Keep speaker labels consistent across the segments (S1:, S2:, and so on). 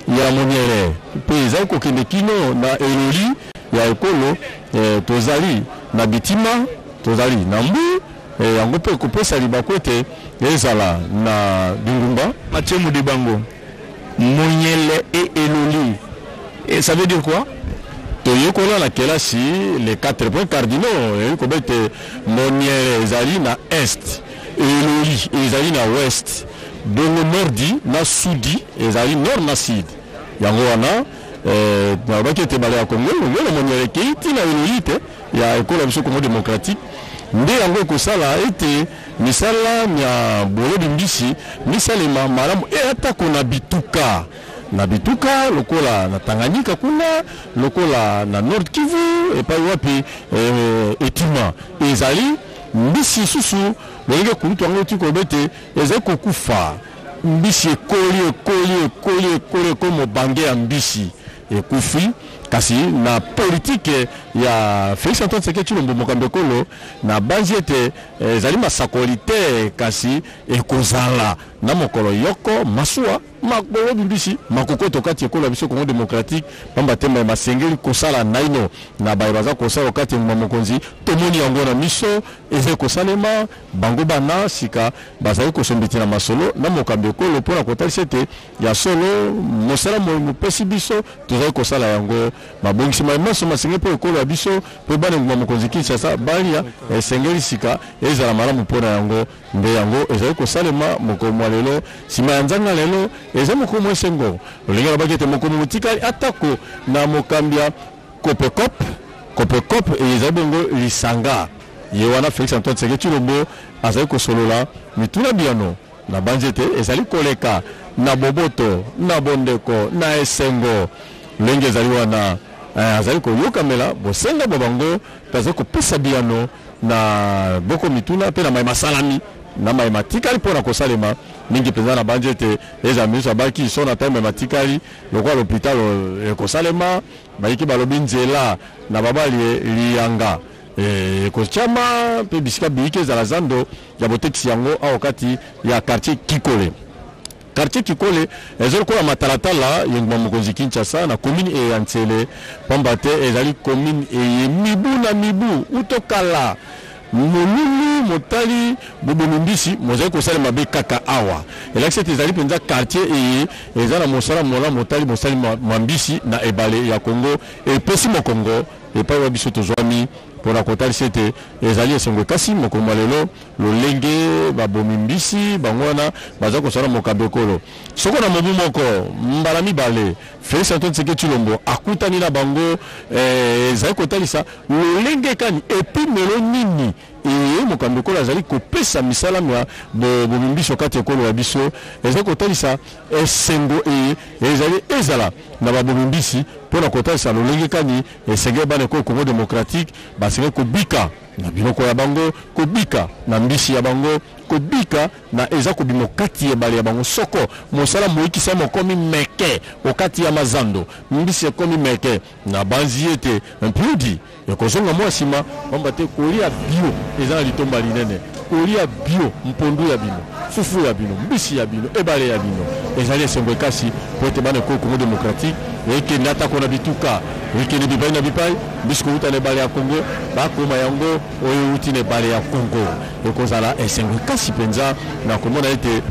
S1: ya moniere pe ezali kokende kino na eloli ya ekolo tozali na bitima tozali na mbu yango pe kopesa libako ete ezala na bingumba Mathieu Mudibango moniere et eloli. Et ça veut dire quoi? Toyokola la kelasi les 4 points cardinaux kobete moniere ezali na est eloli ezali na ouest dongo nordi na sudi ezali nord na sud yango wana na bakete bale ya Congo ngelo moniere kiti na eloli te ya ekola biso Congo démocratique nde yango kosala ete misala nya bolo bimbisi misalema malamu ata kona bituka na bituka lokola na Tanganyika kuna lokola na Nord Kivu et pas wapi etima ezali mbisi susu lenge kulutu yango tiko bete ezali kokufa mbisi ekoli komo bange ya mbisi ekufi kasi na politique ya Félix Antoine Tshisekedi Tshilombo Mokambekolo na banzi ete ezali masakolite kasi ekozala na mokolo yoko masua makolo bimbisi makokoto kati ekola biso Congo démocratique pamba temba masengeli kosala naino na baza kosala kati ngwa mokonzi tomoni yango na miso eze kosalema bango bana sika bazali kosombiti na masolo na Mokambekolo pona kotalisa ete ya solo mosala mopesi biso tozali kosala yango mabongisi maso masengeli po ekolo biso pe bana ngwa mokonzi Kinshasa balia esengeli sika ezala malamu pona yango nde yango ezali kosalema mokomo lelo sima ya nzanga lelo eza mokomo esengo olinga bakete mokomo mutikali atako na mokambia kopekop ezali bongo lisanga ye wana Félix Antoine Tshisekedi Tshilombo azali kosolola mituna biano na banzete ezali koleka na boboto na bondeko na esengo lenge ezali wana azali koyokamela bosenga babango azali kopesa biano na boko mituna pe na mai masalami na mai matikali pona kosalema mingi penza na banjete eza miso abaki sona time matikali lokwa l'hôpital kosalema bayiki balobi nzela na babali liyanga kochama pe bisika biyike za lazando ya boteksi yango awokati ya quartier Kikole. Quartier Kikole ezali ko matalatala yengwa mokonzi Kinshasa na commune e Yansele pambate ezali commune e mibu na mibu utokala Mululu motali bobomimbisi mozali kosala mabe kaka awa elakse ezali penza quartier e ezala mosala mola motali mosali mambisi na ebale ya Congo e pesi mo Congo e pa wa biso tozwami pour la kotali sete ezali esengo kasi mokomo lelo lolenge babomimbisi bangwana baza kosala Mokambekolo soko na mobu moko mbala mibale Félix Antoine Tshisekedi Tshilombo akutani na bango ezali kotalisa lolenge kani epi melo nini Mokambekolo azali kopesa misala ya bomimbisi kati ekolo ya biso ezali kotalisa esengo ezali ezala na babomimbisi pour la kotalisa lolenge kani esenge bana ko Congo démocratique basenge kobika na biloko ya bango kobika na mbisi ya bango kobika na eza kobimo kati ebale ya bango soko mosala moyikisa mokomi meke okati ya mazando mbisi ekomi meke na banzi ete impludi ekozonga mwasima bamba te kolia bio eza na litomba linene kolia bio mpondu ya bino fufu ya bino mbisi ya bino ebale ya bino ezali esengo kasi po ete bana ko Congo démocratique ekende atako na bituka ekende bipai na bipai mbisi kouta na ebale ya Congo bakoma yango oyo uti na ebale ya Congo ekozala esengo kasi penza na komona ete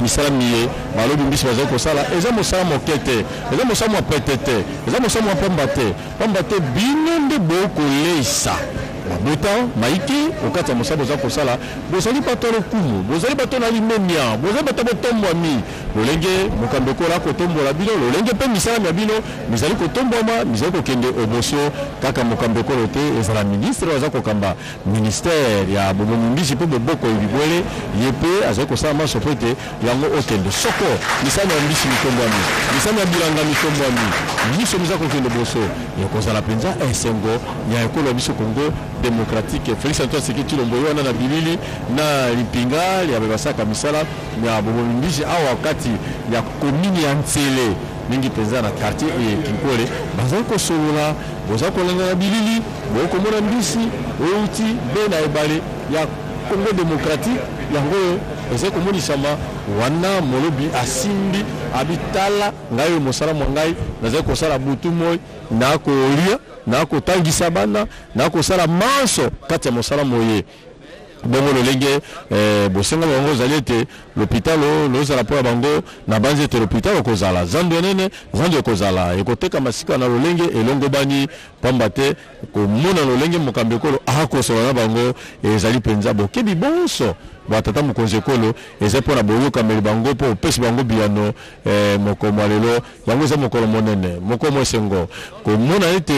S1: misala miye balobi mbisi bazali kosala eza mosala mokete eza mosala mwa petete eza mosala mwa pamba te bino nde bokoleisa Bota maiki okati ya mosala boza kosala bozali bato lokumu bozali bato na limemia bozali bato botombwami lolenge Mokambekolo kotombola bino lolenge pe misala ya bino mizali kotombwama mizali kokende oboso kaka Mokambekolo te ezala ministre aza kokamba ministère ya bobomimbisi pe boboko libwele yepe azali kosala maso pe te yango okende soko misala ya mbisi mitombwami misala ya bilanga mitombwami miso miza kokende boso yakozala penza esengo ya ekolo biso Congo démocratique Félix Antoine Tshisekedi Tshilombo wana na bilili na lipinga ya babasaka misala ya bobomimbisi awa wakati ya commune ya Ntsele mingi penza na quartier e Kikole bazali kosolola boza kolenga na bilili bokomona mbisi outi be na ebale ya Congo démocratique yango ezali komonisama wana molobi asimbi abitala ngai mosala mwangai naza ko sala butu moy na ko lia na ko tangisa bana na ko sala manso kati ya mosala moye bongo lolenge bosenga bango zalete l'hôpital lozala po bango na banze te l'hôpital kozala zando nene zando kozala ekoteka masika na lolenge elongo bani pambate ko mona lolenge mokambekolo akosola na bango ezali penza bokebi bonso batata mokonzi ekolo eza mpona boyokameli bango mpo opesi bango biyano mokomo lelo yango eza mokolo monene mokomo esengo komona ete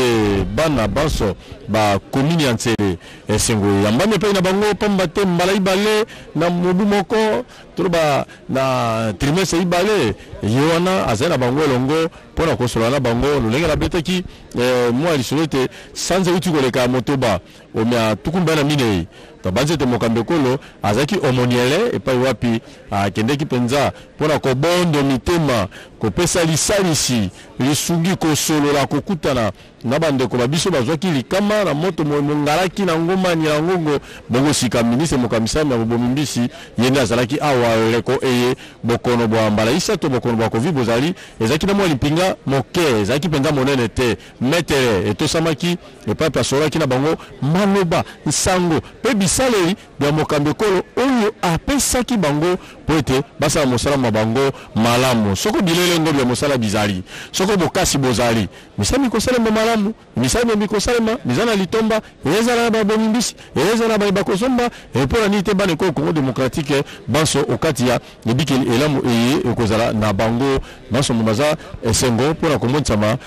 S1: bana banso bakomini ya ntsele esengo yambami epai na bango pamba te mbala ibale na mobu moko toloba na trimestre ibale ye wana azali na bango elongo mpona kosola na bango lolenge nabetaki mwa lisolo ete sanza euti koleka motoba omia tukumba na minei tabanze te mokambekolo azaki omoniele epai wapi akendeki penza mpona kobondo mitema kopesa lisalisi lisungi kosolola kokutana na bandeko babiso bazwaki likama na moto mongalaki na ngomani na ngongo bongo sika ministre mokamisami ya bobomi mbisi yende azalaki awa leko eye bokono bwa mbala isa to bokono bwa covid bozali ezaki na mwa lipinga moke ezaki penza monene te metere etosamaki epai pasolaki na bango maloba nsango pe bisaleri bya mokambekolo oyo apesaki bango po ete basala mosala ma bango malamu soko bilele ngo bya mosala bizali soko bokasi bozali misami kosalema malamu misami mikosalema mizana litomba ezala na babomi mbisi ezala na bakozomba epona nite bane ko Congo démocratique banso okati ya ebikeli elamu eye ekozala na bango banso mumaza esengo pona komontsama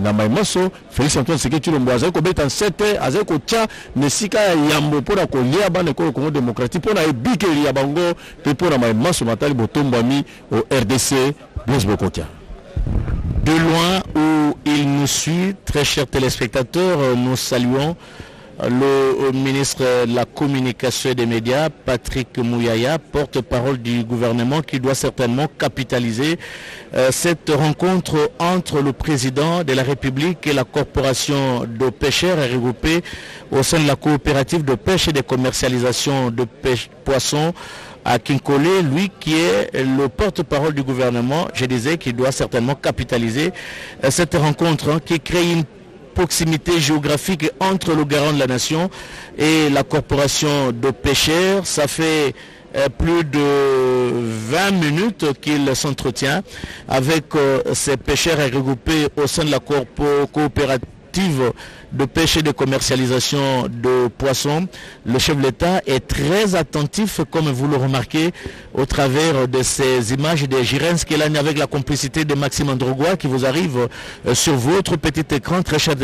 S1: na maimaso Félix Antoine Tshisekedi Tshilombo azali kobeta nsete azali kotia nesika ya yambo pona kolia bane ko Congo démocratique pona ebikeli ya bango pe pona maimaso matali botombami au RDC Blaise Bokotia.
S2: De loin où il nous suit, très chers téléspectateurs, nous saluons le ministre de la Communication et des Médias, Patrick Mouyaya, porte-parole du gouvernement, qui doit certainement capitaliser cette rencontre entre le président de la République et la corporation de pêcheurs regroupée au sein de la coopérative de pêche et de commercialisation de poissons à Kinkole, lui qui est le porte-parole du gouvernement. Je disais qu'il doit certainement capitaliser cette rencontre qui crée une proximité géographique entre le garant de la nation et la corporation de pêcheurs. Ça fait plus de 20 minutes qu'il s'entretient avec ces pêcheurs regroupés au sein de la coopérative de pêche et de commercialisation de poissons. Le chef de l'État est très attentif, comme vous le remarquez, au travers de ces images de Jirens Kelani avec la complicité de Maxime Androgois qui vous arrive sur votre petit écran, très chers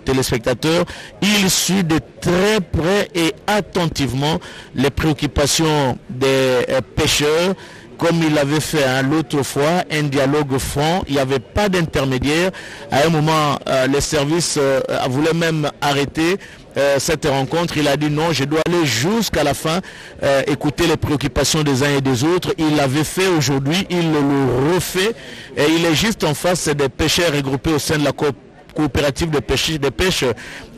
S2: téléspectateurs. Il suit de très près et attentivement les préoccupations des pêcheurs, comme il avait fait l'autre fois, un dialogue franc, il n'y avait pas d'intermédiaire. À un moment, les services voulaient même arrêter cette rencontre. Il a dit non, je dois aller jusqu'à la fin, écouter les préoccupations des uns et des autres. Il l'avait fait aujourd'hui, il le refait, et il est juste en face des pêcheurs regroupés au sein de la coopérative de pêche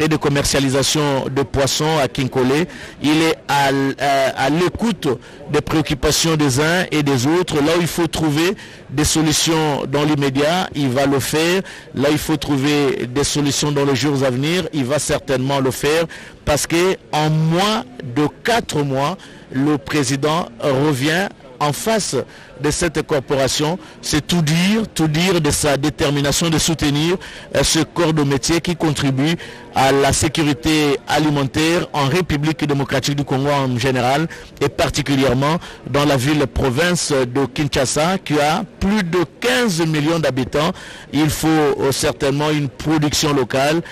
S2: et de commercialisation de poissons à Kinkole. Il est à l'écoute des préoccupations des uns et des autres. Là où il faut trouver des solutions dans l'immédiat, il va le faire. Là où il faut trouver des solutions dans les jours à venir, il va certainement le faire, parce qu'en moins de 4 mois, le président revient en face de cette corporation. C'est tout dire de sa détermination de soutenir ce corps de métier qui contribue à la sécurité alimentaire en République démocratique du Congo en général, et particulièrement dans la ville-province de Kinshasa qui a plus de 15 millions d'habitants. Il faut certainement une production locale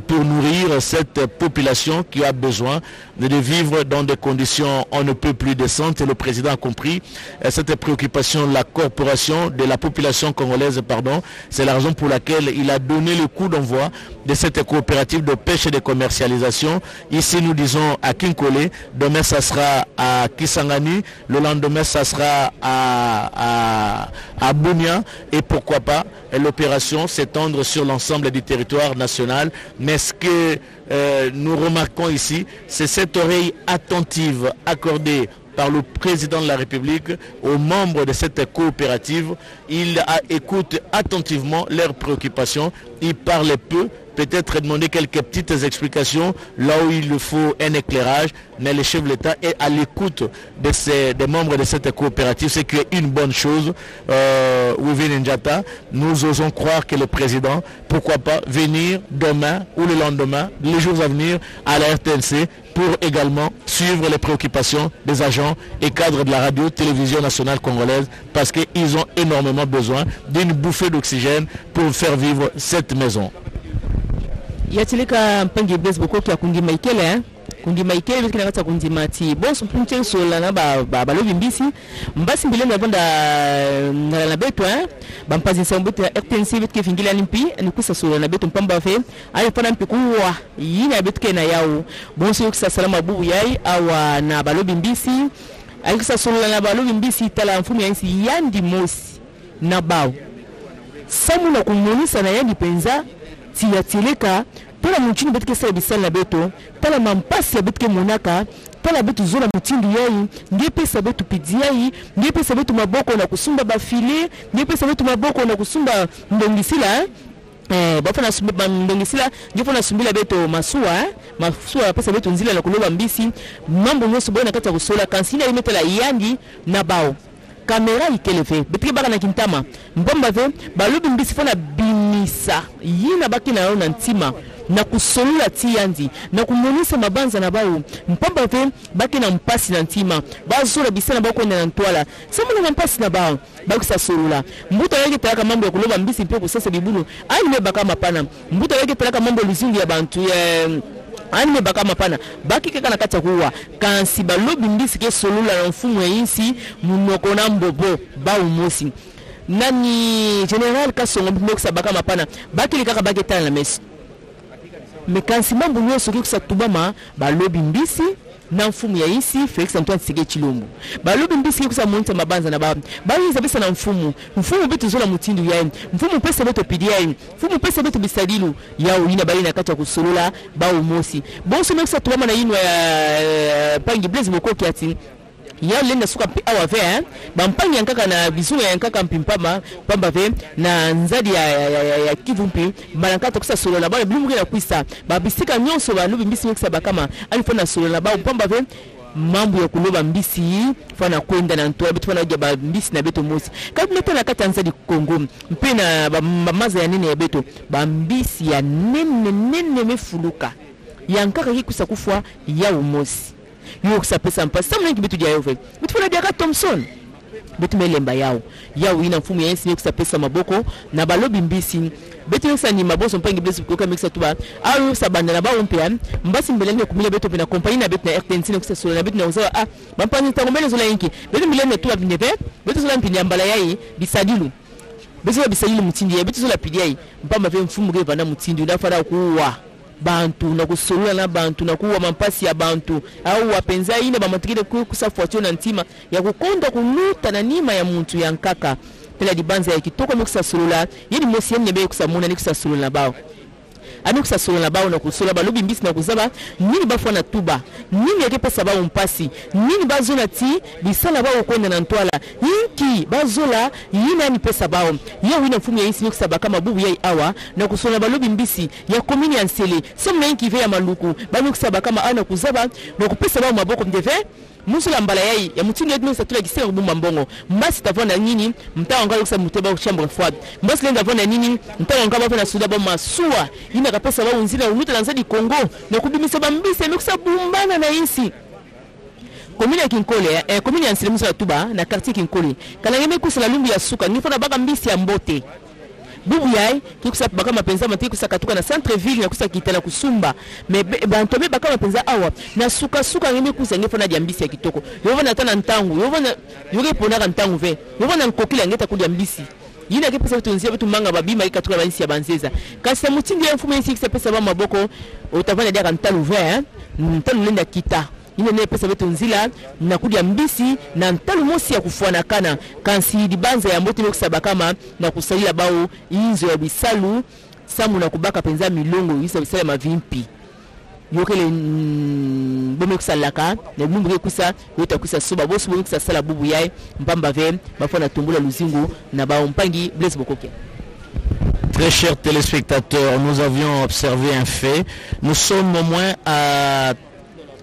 S2: pour nourrir cette population qui a besoin de vivre dans des conditions on ne peut plus décentes. Et le président a compris cette préoccupation de la corporation, de la population congolaise, pardon. C'est la raison pour laquelle il a donné le coup d'envoi de cette coopérative de pêche et de commercialisation. Ici, nous disons à Kinkole, demain ça sera à Kisangani, le lendemain ça sera à Bunia, et pourquoi pas l'opération s'étendre sur l'ensemble du territoire national. Mais ce que nous remarquons ici, c'est cette oreille attentive accordée par le président de la République aux membres de cette coopérative. Il écoute attentivement leurs préoccupations, il parle peu, peut-être demander quelques petites explications là où il faut un éclairage, mais le chef de l'État est à l'écoute des membres de cette coopérative, c'est une bonne chose. Wivine Njata, nous osons croire que le président, pourquoi pas venir demain ou le lendemain, les jours à venir à la RTNC pour également suivre les préoccupations des agents et cadres de la radio-télévision nationale congolaise, parce qu'ils ont énormément besoin d'une bouffée d'oxygène pour faire vivre cette maison.
S3: Yatilika mpangi blaze boko kia kundi maikele kundi maikele bitu kinakata kundi mati bonso punche sola na ba lobi mbisi mbasi mbile na banda na beto bampazi sambuti ya RTNC bitu kifingila limpi ni kusa sola na beto mpamba fe ali fana mpikuwa yini bitu kena yao bonso yukisa salama bubu yai awa na balobi mbisi alikusa sola na balobi mbisi tala mfumu ya insi yandi mosi na bao samu na kumunisa na yandi penza tia tileka tala mchini betike sa bisala na beto tala mampasi ya betike monaka tala betu zola mutindi yai ndiye pesa betu pidi yai ndiye pesa betu maboko na kusumba bafile ndiye pesa betu maboko na kusumba ndongisila bafana sumba ndongisila ndiye fana sumbila beto masuwa pesa betu nzila na kuloba mbisi mambo nyoso bona kata kusola kansina imetela yandi na bao kamera ikelefe betike baka na kintama mbomba ve balobi mbisi fana binisa yina baki na na ntima na kusolula tiyandi na kumonisa mabanza na bao mpamba ve baki na mpasi na ntima bazola bisana bako na ntwala samu na mpasi na bao baki sa solula mbuto yake talaka mambo ya kuloba mbisi mpe kusesa bibulu ali me baka mapana mbuto yake talaka mambo luzungu ya bantu anime baka mapana baki keka na kata kuwa kansi balobi mbisi ke solula na mfumu ya insi munoko na mbobo ba umosi nani general kasongo mboksa baka mapana baki likaka baki tana na mesi mekansi mambo nyoso kikusa tubama balobi mbisi na mfumu ya insi Felix Antoine Tshisekedi Tshilombo balobi mbisi kikusa monita mabanza na baba baliza pesa na mfumu betu zola mutindu ya mfumu pesa betu pidia mfumu pesa betu bisadilu ya ulina bali na kata kusolula ba umosi bonso mekisa tubama na yinwa ya pangi blaze boko kiati ya lenda suka awa ve bampangi yankaka na bizungu yankaka mpimpama pamba ve na nzadi ya kivumpi malankata kusa solo na ba bilumu na kuisa babisika nyonso balobi mbisi mekisa bakama alifona solo na ba pamba ve mambo ya kuloba mbisi fana kwenda na ntoa bitu fana ba mbisi na beto mosi kabineta na kata nzadi Kongo mpena maza ya nene ya beto ba mbisi ya nene mefuluka yankaka kikusa kufwa ya umosi yo kusapesa mpasa samu nengi bitu dia yove bitu fana dia ka Thompson bitu melemba yao ina mfumu ya ensi kusapesa maboko na balobi mbisi bitu yesa ni maboso mpangi blesi kuka mixa tuba au sabanda na bawo mpya mbasi mbelenge kumile bitu bina kompani na bitu na RTNC na kusasola na bitu na uzawa bampani tangombele zola yinki bitu mbelenge tuba bineve bitu zola mpindi ambala yai bisadilu mutindi ya bitu zola pidi mpamba ve mfumu ge vana mutindi unafara kuwa bantu na kusolula na bantu na kuwa mampasi ya bantu au wapenza ine bamatikile kusafuatio na ntima ya kukonda kunuta na nima ya muntu ya nkaka pela dibanza ya kitoko mekusa solula yeni mosi yeni nebe kusamuna ni kusasolula na bao ani kusasolula na bao na kusola balobi mbisi na kuzaba nini bafwa na tuba nini yake pesa bao mpasi nini bazola ti bisala bao kwenda na ntwala yinki bazola yina ni pesa bao yeye wina mfumu ya insi ni kusaba kama bubu yai awa na kusola balobi mbisi ya komini ya nsele semna yinki ve ya maluku bani kusaba kama ana kuzaba na kupesa bao maboko mdeve musula mbala yai ya mutini yetu msa tula kisema bumba mbongo mbasi tavona nini mtawa ngalo kusa muteba chambre froide mbasi lenda vona nini mtawa ngalo vona suda ba masua ina kapesa ba unzila unuta na nzadi Kongo na kudumisa ba mbisi mekusa bumbana na insi komini ya Kinkole komini ya nsile musula tuba na quartier Kinkole kana ngeme kusala lumbu ya suka ngifona baka mbisi ya mbote bubu yai kikusa baka mapenza matiki kusakatuka na centre ville na kusakita na kusumba me bantobe baka mapenza awa na suka ngeme kusa ngefona dia mbisi ya kitoko yovona tana ntangu yovona yoge ponaka ntangu ve yovona nkokila ngeta kudia mbisi yina ke pesa vitu nzia vitu manga babima ikatuka bansi ya banzeza kasi mutindi ya mfumo yisi kisa pesa ba maboko utavana dia kantalu ve ntalu lenda kita ine ne pesa betu nzila na kudia mbisi na ntalu mosi ya kufuana kana kansi dibanza ya mboti mekusaba kama na kusalila bao inzo ya bisalu samu na kubaka penza milongo isa bisala mavimpi yokele bomo kusalaka ne bumbuke kusa yota kusa soba boso bomo kusa sala bubu yae mpamba ve bafona tumbula luzingu na ba mpangi Blaise Bokoke.
S2: Très chers téléspectateurs, nous avions observé un fait. Nous sommes au moins à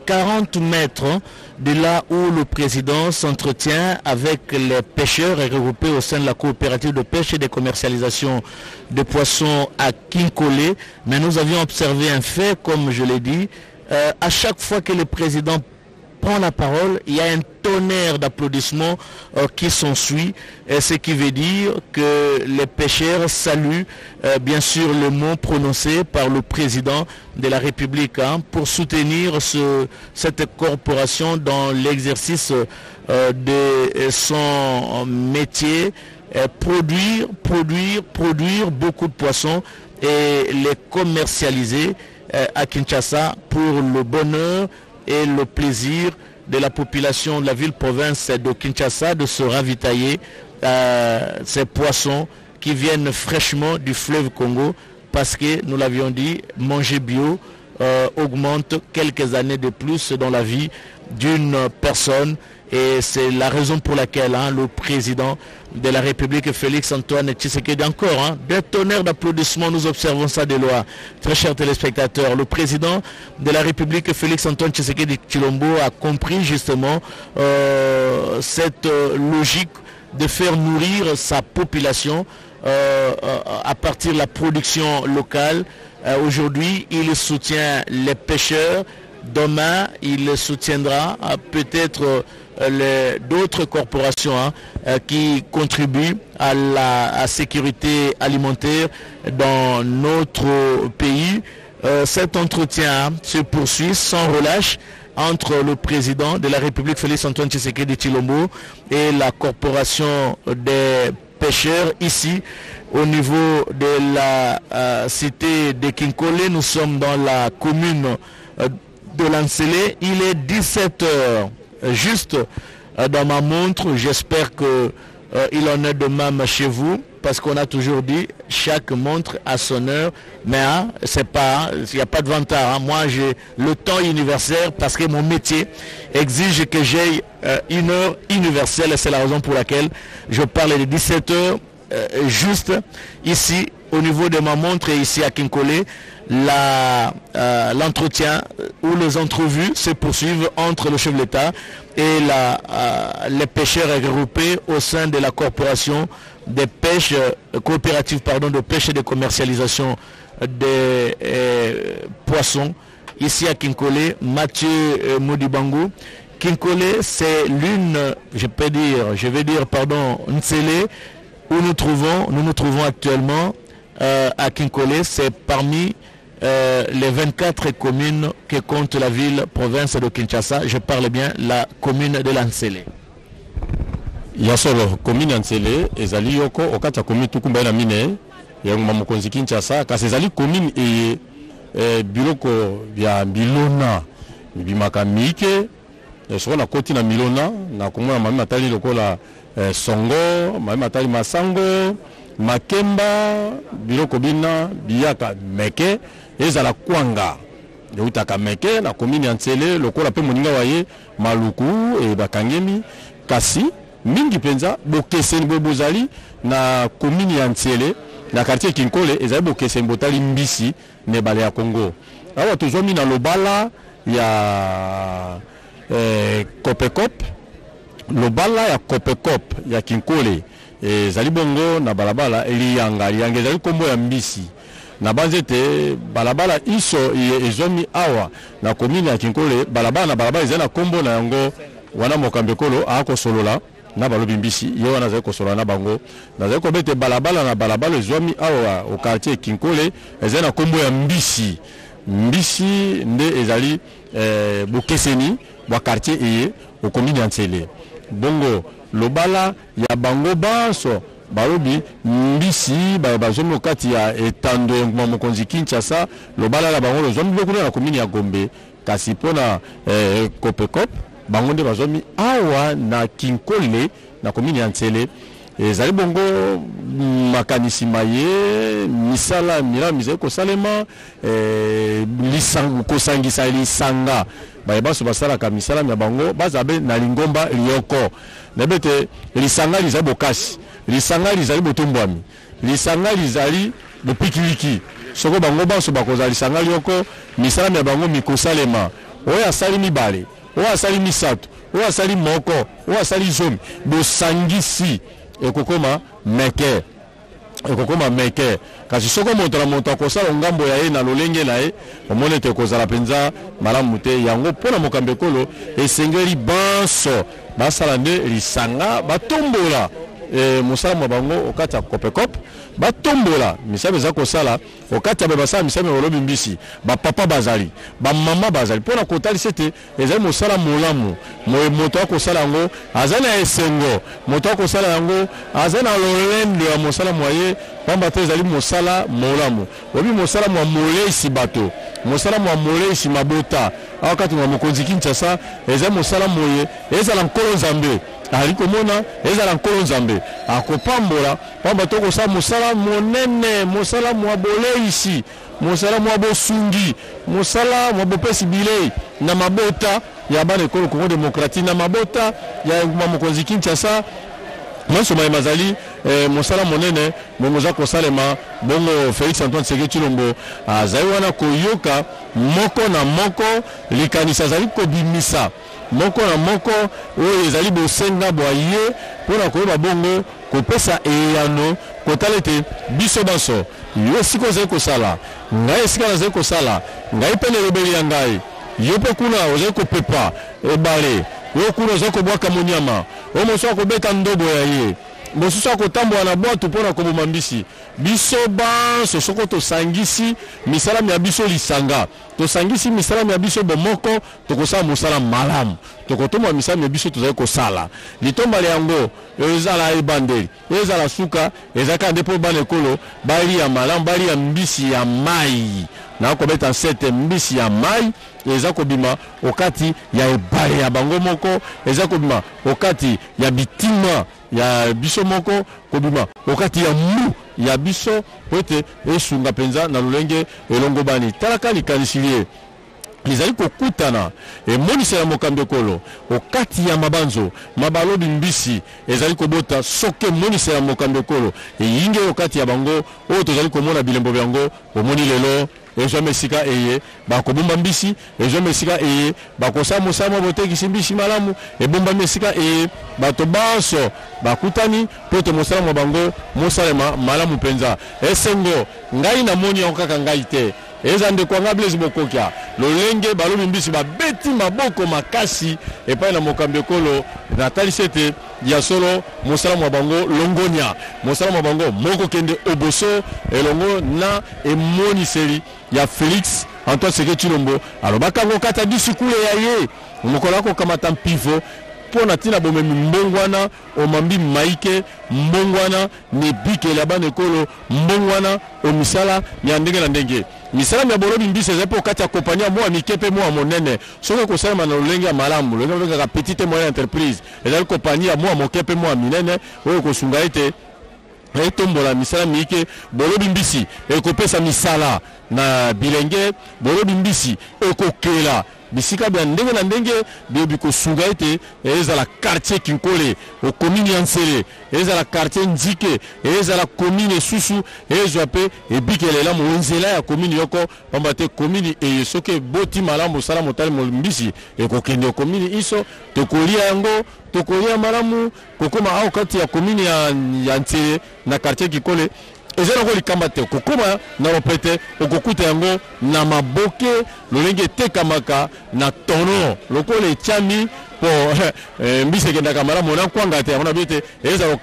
S2: 40 mètres de là où le président s'entretient avec les pêcheurs regroupés au sein de la coopérative de pêche et de commercialisation de poissons à Kinkole. Mais nous avions observé un fait, comme je l'ai dit, à chaque fois que le président prend la parole, il y a un tonnerre d'applaudissements qui s'ensuit, ce qui veut dire que les pêcheurs saluent bien sûr le mot prononcé par le président de la République pour soutenir cette corporation dans l'exercice de son métier, produire beaucoup de poissons et les commercialiser à Kinshasa pour le bonheur et le plaisir de la population de la ville-province de Kinshasa de se ravitailler ces poissons qui viennent fraîchement du fleuve Congo, parce que, nous l'avions dit, manger bio augmente quelques années de plus dans la vie d'une personne. Et c'est la raison pour laquelle le président de la République, Félix Antoine Tshisekedi, encore des tonnerres d'applaudissements, nous observons ça de loin. Très chers téléspectateurs, le président de la République, Félix Antoine Tshisekedi Tshilombo, a compris justement cette logique de faire nourrir sa population à partir de la production locale. Aujourd'hui, il soutient les pêcheurs. Demain, il soutiendra peut-être d'autres corporations qui contribuent à la sécurité alimentaire dans notre pays. Cet entretien se poursuit sans relâche entre le président de la République, Félix Antoine Tshisekedi Tshilombo, et la corporation des pêcheurs ici au niveau de la cité de Kinkole. Nous sommes dans la commune de Lancelé. Il est 17h juste dans ma montre. J'espère que il en est de même chez vous, parce qu'on a toujours dit chaque montre a son heure, mais c'est pas, il n'y a pas de vantard. Moi j'ai le temps universel parce que mon métier exige que j'aie une heure universelle, et c'est la raison pour laquelle je parle de 17h juste ici au niveau de ma montre et ici à Kinkole. L'entretien ou les entrevues se poursuivent entre le chef de l'État et les pêcheurs regroupés au sein de la corporation des pêches, coopérative de pêche et de commercialisation des poissons ici à Kinkole. Mathieu Modibango. Kinkole, c'est l'une, Ntsele, où nous nous trouvons actuellement à Kinkole. C'est parmi les 24 communes que compte la ville-province de Kinshasa. Je parle bien la commune de Lansele.
S1: Yasolo commune Lansele ezali yoko okata commune tukumba na mine ya mamokonzi Kinshasa kasi ezali commune et biloko ya Milona bimaka mike soko na koti na Milona na komona mami matali lokola songo mami matali masango makemba biloko bina biyaka meke ezala kwanga utaka meke na commune Lansele lokola pe moninga waye maluku e bakangemi kasi mingi penza bokeseni bozali na commune Lansele na quartier Kinkole ezali bokeseni botali mbisi ne bale ya Congo. Awa tozomi na lobala ya Kopekop, lobala ya Kopekop ya Kinkole ezali bongo na balabala eliyanga ezali kombo ya mbisi na banzete balabala iso ezomi awa na commune ya Kinkole balabala ezali na kombo na yango wana mokambekolo akosolola na balobi mbisi ye wana zali kosolola na bango nazali kobete balabala ezomi awa au quartier Kinkole ezali na kombo ya mbisi nde ezali bokeseni bwa quartier eye au commune ya Ntsele bongo lobala ya bango banso balobi mbisi bazomi okati ya etando ya mokonzi Kinshasa lobala la bango lozomi lokuna na commune ya Gombe kasi pona Kopekop bango nde bazomi awa na Kinkole na commune ya Ntsele ezali bongo makanisi maye misala mira mize ko salema lisangu kosangisa lisanga bayebaso basalaka misala ya bango bazabe na lingomba lioko nebete lisanga lizali bokasi lisanga lizali botombwami lisanga lizali bopikiliki soko bango baso bakoza lisanga lioko misala ya bango mikosalema oyo asali mibale oyo asali misato oyo asali moko oyo asali zomi bosangisi ekokoma meke kasi soko moto na moto akosala ngambo ya ye na lolenge na ye omone te kozala penza malamu te yango mpona mokambi ekolo esengeli banso basala nde lisanga batombola mosala mwa bango okati ya kopekope batombola misala eza kosala okati ya basala misala balobi mbisi bapapa bazali bamama bazali mpona kotalisa ete ezali mosala molamu moto akosala yango aza na esengo moto akosala yango aza na lolendo ya mosala mwa ye pamba te ezali mosala molamu obi mosala mwa moleisi bato mosala mwa moleisi mabota awakati mwa mokonzi Kinshasa ezali mosala moye ezala nkolo nzambe ali komona ezala nkolo nzambe akopambola pamba to kosala mosala monene mosala mwa boleisi mosala mwa bosungi mosala mwa bopesi bilei na mabota ya bana ekolo Congo Démocratique na mabota ya mokonzi Kinshasa Manso mazali mosala monene momoza kosalema bongo Félix Antoine Tshisekedi Tshilombo azali wana koyoka moko na moko likanisa zali kobimisa moko na moko oyo ezali bosenga boye mpona koyeba bongo kopesa eyano kotala ete biso banso yo esika ozali kosala ngai esika nazali kosala ngai mpe na elobeli ya ngai yo mpe kuna ozali kopepa ebale yo kuna ozali kobwaka monyama oyo mosusu akobeta ndobo ya ye mosusu akotambola na bwato mpona koboma mbisi biso banso soko tosangisi misala ya biso lisanga tosangisi misala ya biso bomoko tokosala mosala malamu tokotoma misala ya biso tozali kosala litombala yango ezala ebandeli ezala suka ezaka nde mpo bana ekolo bali ya malamu bali ya mbisi ya mai na kobeta sete mbisi ya mai eza kobima okati ya ebale ya bango moko eza kobima okati ya bitima ya biso moko kobima okati ya mu ya biso pote esunga penza na lolenge elongo bani talaka likanisilie lizali kokutana emonisela mokambi ekolo okati ya mabanzo mabalobi mbisi ezali kobota soke emonisela mokambi ekolo eyinge okati ya bango oyo tozali komona bilembo byango omoni lelo ezo mesika eye bakobomba mbisi ezo mesika eye bakosala mosala botekisi mbisi malamu ebomba mesika eye bato banso bakutani pote mosala mwa bango mosalema malamu penza esengo ngai na moni yango kaka ngai te eza ndeko anga Blaise Bokokia lolenge balobi mbisi babeti maboko makasi epai na mokambi ekolo natalisi ete ya solo mosala mwa bango longonia mosala mwa bango moko kende oboso elongo na emoniseli ya Félix Antoine Tshisekedi Tshilombo alobaka ngo kata disikule ya ye mokolo akokamata mpivo pona tina bomemi mbongwana omambi maike mbongwana ne bikele abana ekolo mbongwana omisala ya ndenge na ndenge misala ya bolobi mbisi ezepo kati ya kompania mwa mikepe mwa monene soki kosalema na lolenge ya malamu lolenge olengaka petite moyenne entreprise ezali kompania mwa mokepe mwa minene oyo kosunga ete etombola misala miike bolobi mbisi ekopesa misala na bilenge bolobi mbisi ekokela bisika bya ndenge na ndenge bikosunga ete ezala quartier Kinkole o commune ya Nsele ezala quartier Nzike ezala commune susu ezwa pe ebikelela mu nzela ya commune yoko pamba te commune eyesoke boti malamu sala motali mbisi ekokende commune iso tokolia yango tokolia malamu kokoma au kati ya commune ya Nsele na quartier Kinkole ezala ko likamba te kokoma na opete okokuta yango na maboke lolenge tekamaka na tono lokole chami po mbise kenda kamara mona kwanga te ona bete ezala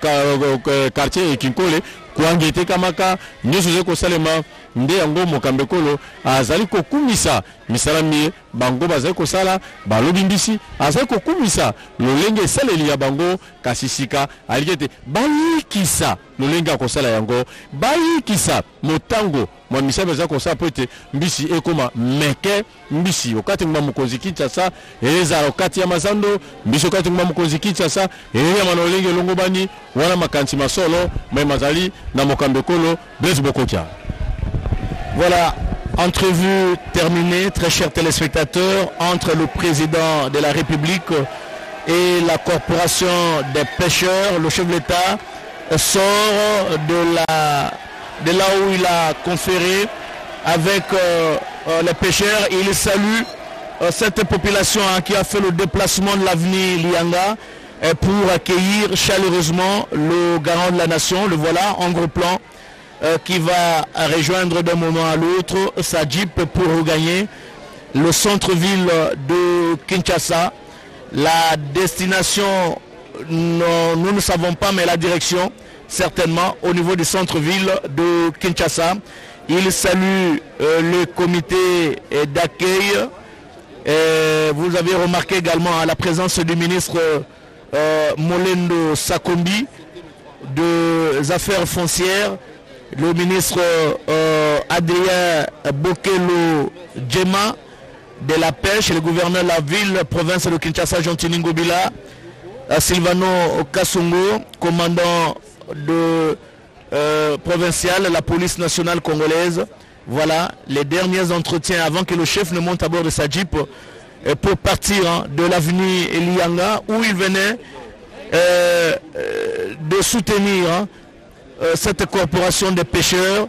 S1: quartier Kinkole kwanga tekamaka nyoso ze ko salema nde yango mokambe kolo azali kokumisa misalami bango bazali kosala balobi mbisi azali kokumisa lolenge esaleli ya bango kasi sika alikete bayikisa lolenge akosala yango bayikisa motango mwa misabe ezali kosala po ete mbisi ekoma meke mbisi okati nguma mokonzi Kinshasa ezala okati ya mazando mbisi okati nguma mokonzi Kinshasa eyama na lolenge elongo bani wana makanisi masolo me mazali na mokambe kolo Blaise Bokotia.
S2: Voilà, entrevue terminée, très chers téléspectateurs, entre le président de la République et la corporation des pêcheurs. Le chef de l'État sort de là où il a conféré avec les pêcheurs. Il salue cette population qui a fait le déplacement de l'avenue Lianga pour accueillir chaleureusement le garant de la nation. Le voilà en gros plan. Qui va rejoindre d'un moment à l'autre sa Jeep pour regagner le centre-ville de Kinshasa. La destination, nous ne savons pas, mais la direction, certainement, au niveau du centre-ville de Kinshasa. Il salue le comité d'accueil. Vous avez remarqué également la présence du ministre Molendo Sakombi des Affaires foncières, le ministre Adrien Bokelo Djema de la pêche, le gouverneur de la ville, province de Kinshasa, Jean-Tini Ngobila, Silvano Kasongo, commandant de provincial, la police nationale congolaise. Voilà les derniers entretiens avant que le chef ne monte à bord de sa Jeep pour partir de l'avenue Lianga où il venait de soutenir cette corporation des pêcheurs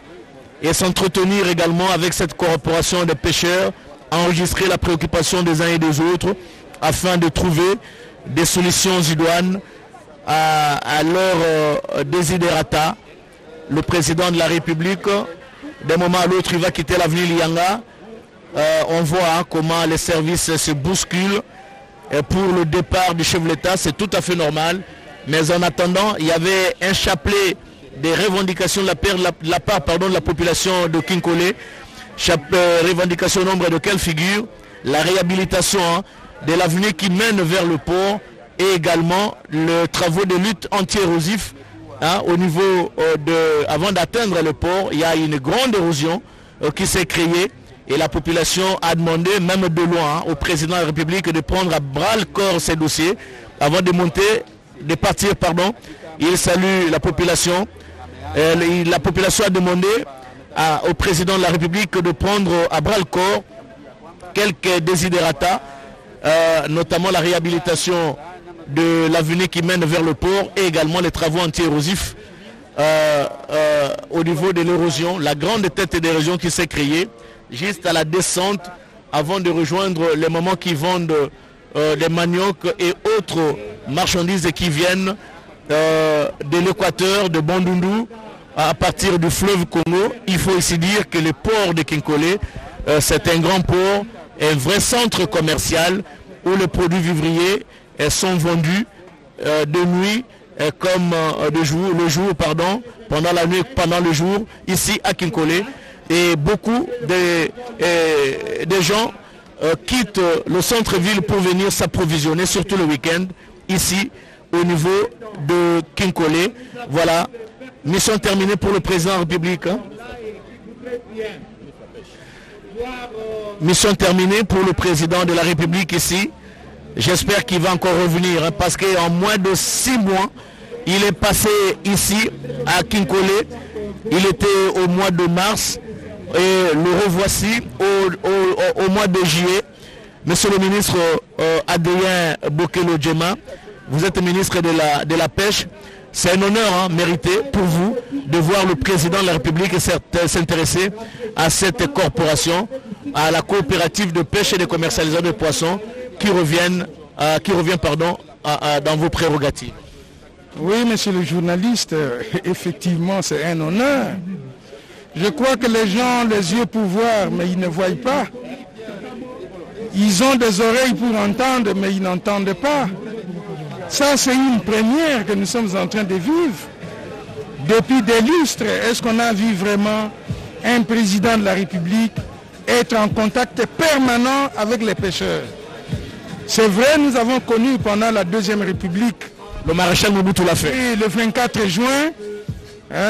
S2: et s'entretenir également avec cette corporation des pêcheurs, enregistrer la préoccupation des uns et des autres afin de trouver des solutions idoines à leur desiderata. Le président de la République, d'un moment à l'autre, il va quitter l'avenue Lianga. On voit comment les services se bousculent pour le départ du chef de l'État, c'est tout à fait normal. Mais en attendant, il y avait un chapelet des revendications de la part de la population de Kinkole, revendications au nombre de quelles figures, la réhabilitation de l'avenue qui mène vers le port et également les travaux de lutte anti-érosif au niveau avant d'atteindre le port, il y a une grande érosion qui s'est créée et la population a demandé même de loin au président de la République de prendre à bras le corps ces dossiers avant de partir. Il salue la population. La population a demandé au président de la République de prendre à bras le corps quelques desiderata, notamment la réhabilitation de l'avenue qui mène vers le port et également les travaux anti-érosifs au niveau de l'érosion, la grande tête d'érosion qui s'est créée juste à la descente avant de rejoindre les mamans qui vendent des maniocs et autres marchandises qui viennent de l'Équateur, de Bandundu, à partir du fleuve Congo. Il faut ici dire que le port de Kinkole, c'est un grand port, un vrai centre commercial où les produits vivriers sont vendus de nuit comme le jour, pendant la nuit, pendant le jour, ici à Kinkole. Et beaucoup de gens quittent le centre-ville pour venir s'approvisionner, surtout le week-end, ici au niveau de Kinkole. Voilà, mission terminée pour le président de la République. Mission terminée pour le président de la République ici. J'espère qu'il va encore revenir parce qu'en moins de 6 mois, il est passé ici à Kinkole. Il était au mois de mars et le revoici au mois de juillet. Monsieur le ministre Adrien Bokelo Djema, vous êtes ministre de la pêche. C'est un honneur mérité pour vous de voir le président de la République s'intéresser à cette corporation, à la coopérative de pêche et de commercialisation de poissons qui revient dans vos prérogatives.
S4: Oui, monsieur le journaliste, effectivement, c'est un honneur. Je crois que les gens ont les yeux pour voir, mais ils ne voient pas. Ils ont des oreilles pour entendre, mais ils n'entendent pas. Ça, c'est une première que nous sommes en train de vivre. Depuis des lustres, est-ce qu'on a vu vraiment un président de la République être en contact permanent avec les pêcheurs. C'est vrai, nous avons connu pendant la Deuxième République,
S2: le maréchal Mobutu l'a fait.
S4: Et le 24 juin,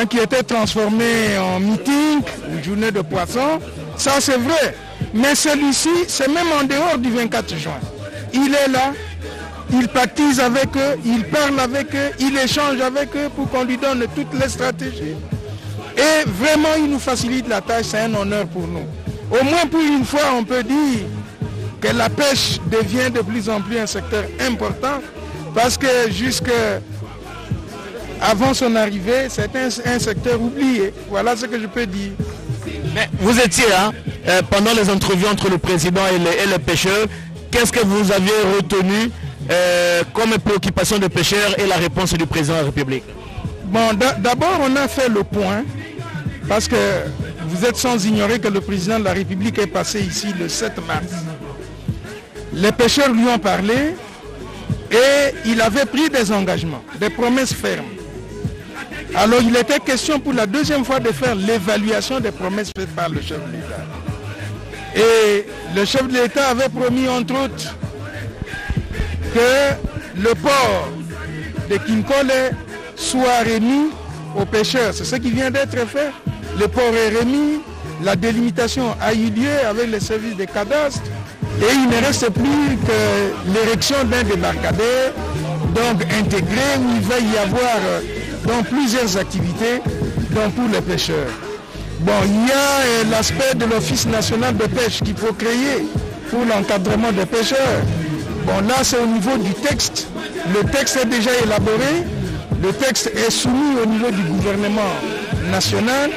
S4: qui était transformé en meeting, une journée de poissons, ça c'est vrai. Mais celui-ci, c'est même en dehors du 24 juin. Il est là, il pactise avec eux, il parle avec eux, il échange avec eux pour qu'on lui donne toutes les stratégies. Et vraiment, il nous facilite la tâche, c'est un honneur pour nous. Au moins pour une fois, on peut dire que la pêche devient de plus en plus un secteur important parce que jusqu'à avant son arrivée, c'est un secteur oublié. Voilà ce que je peux dire.
S2: Mais vous étiez là, pendant les entrevues entre le président et les pêcheurs. Qu'est-ce que vous aviez retenu comme préoccupation des pêcheurs et la réponse du président de la République?
S4: Bon, d'abord, on a fait le point, parce que vous êtes sans ignorer que le président de la République est passé ici le 7 mars. Les pêcheurs lui ont parlé et il avait pris des engagements, des promesses fermes. Alors il était question pour la deuxième fois de faire l'évaluation des promesses faites par le chef de l'État. Et le chef de l'État avait promis entre autres que le port de Kinkole soit remis aux pêcheurs. C'est ce qui vient d'être fait. Le port est remis, la délimitation a eu lieu avec les services des cadastres et il ne reste plus que l'érection d'un débarcadère donc intégré où il va y avoir donc plusieurs activités donc pour les pêcheurs. Bon, il y a l'aspect de l'Office national de pêche qu'il faut créer pour l'encadrement des pêcheurs. Bon, là c'est au niveau du texte. Le texte est déjà élaboré. Le texte est soumis au niveau du gouvernement national.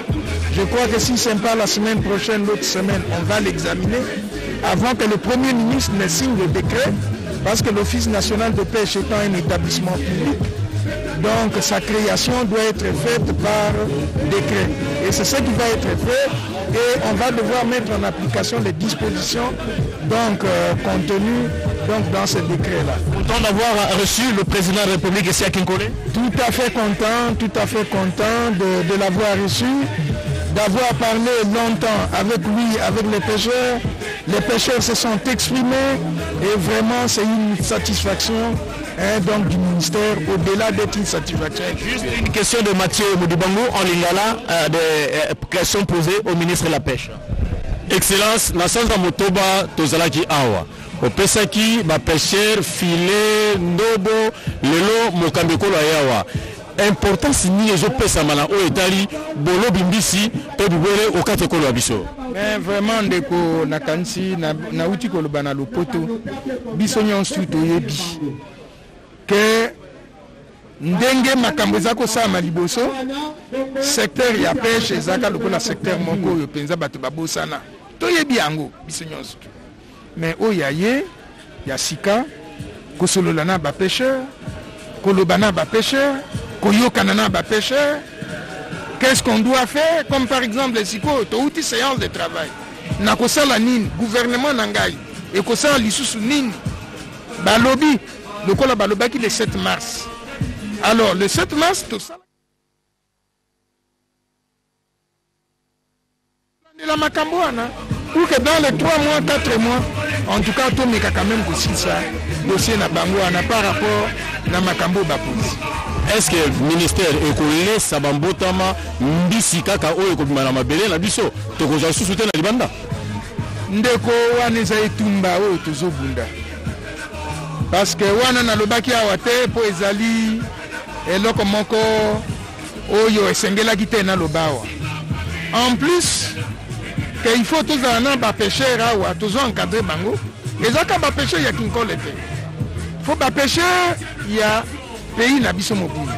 S4: Je crois que si ce n'est pas la semaine prochaine, l'autre semaine, on va l'examiner avant que le Premier ministre ne signe le décret, parce que l'Office national de pêche étant un établissement public, donc sa création doit être faite par décret. Et c'est ce qui va être fait et on va devoir mettre en application les dispositions donc, contenues donc, dans ce décret-là.
S2: Content d'avoir reçu le président de la République ici à Kinkole?
S4: Tout à fait content de l'avoir reçu, d'avoir parlé longtemps avec lui, avec les pêcheurs. Les pêcheurs se sont exprimés et vraiment c'est une satisfaction donc, du ministère au-delà d'être une satisfaction.
S2: Juste une question de Mathieu Modibango en Lingala, des questions posées au ministre de la Pêche.
S1: Excellence, Nasanza Motoba Tozalaki Awa. Au Pesaki, ma pêcheur, filet, ndobo, lelo, mokambeko yawa. Important signé je pesa mana o etali bolo bimbisi to bibole o katekolo abiso.
S4: Mais vraiment ndeko nakansi na uti koloba na lopoto biso nyonso toyebi que ndenge makambo ezako sama liboso secteur ya pêche ezaka lokola secteur moko yo penza bato babosana toyebi yango biso nyonso. Mais oyaye ya sika kosolola na ba pêcheur koloba na ba pêcheur koyokana na ba pêcheur. Qu'est-ce qu'on doit faire? Comme par exemple les siko to outil séance de travail na kosala nini gouvernement nangai et kosala lisusu nini balobi lokola balobaki le 7 mars. Alors le 7 mars tout ça la makamboana pour que dans les 3 mois 4 mois en tout cas tout meka quand même aussi ça dossier na bangoana par rapport na makambo bapozi.
S1: Est-ce que le ministère écolé sabambotama mbisi kaka oyo kobimana mabele na biso tokoza susu te na libanda
S4: ndeko wana eza etumba oyo tozobunda parce que wana nalobaki awa te po ezali eloko moko oyo esengelaki te naloba awa. En plus que il faut tozala na bapêcheur awa tozo encadre bango ezaka bapêcheur ya Kinkole te faut bapêcheur ya pays na biso mobile.